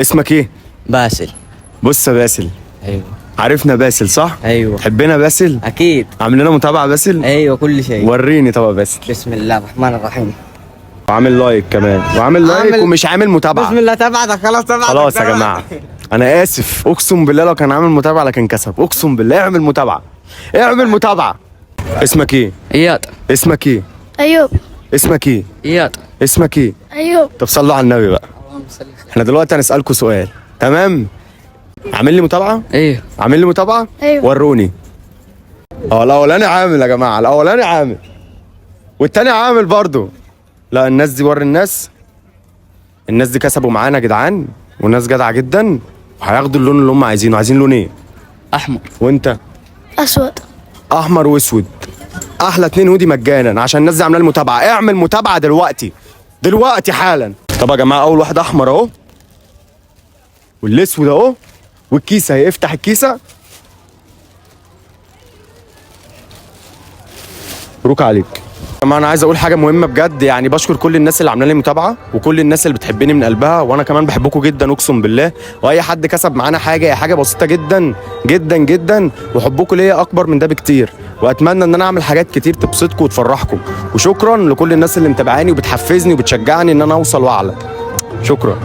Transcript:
اسمك ايه؟ باسل. بص يا باسل، ايوه عرفنا باسل صح؟ ايوه تحبنا باسل؟ اكيد. عامل لنا متابعة باسل؟ ايوه كل شيء. وريني طبعا باسل. بسم الله الرحمن الرحيم. وعامل لايك كمان، وعامل لايك ومش عامل متابعة. بسم الله تبعتك خلاص تبعتك. خلاص يا جماعة أنا آسف، أقسم بالله لو كان عامل متابعة لكن كسب، أقسم بالله اعمل متابعة، اعمل متابعة. اسمك إيه؟ اياد. اسمك إيه؟ ايوب. اسمك إيه؟ اياد. اسمك إيه؟ ايوب. طب صلوا على النبي بقى. احنا دلوقتي هنسألكوا سؤال، تمام؟ عامل لي متابعة؟ ايوه عامل لي متابعة؟ ايوه. وروني. الأولاني عامل يا جماعة، الأولاني عامل والتاني عامل برضو. لا الناس دي وري الناس دي كسبوا معانا يا جدعان، والناس جدعة جدا، وهياخدوا اللون اللي هم عايزينه. عايزين لون ايه؟ احمر. وانت؟ اسود. احمر واسود. احلى 2 هودي مجانا عشان الناس دي عامله لي متابعه. اعمل متابعه دلوقتي حالا. طب يا جماعه اول واحد احمر اهو، والاسود اهو، والكيسه اهي. افتح الكيسه. مبروك عليك. طبعا انا عايز اقول حاجه مهمه بجد، يعني بشكر كل الناس اللي عامله لي متابعه، وكل الناس اللي بتحبني من قلبها، وانا كمان بحبكم جدا اقسم بالله. واي حد كسب معانا حاجه، هي حاجه بسيطه جدا جدا جدا، وحبكم ليا اكبر من ده بكتير، واتمنى ان انا اعمل حاجات كتير تبسطكم وتفرحكم. وشكرا لكل الناس اللي متابعاني وبتحفزني وبتشجعني ان انا اوصل واعلى. شكرا.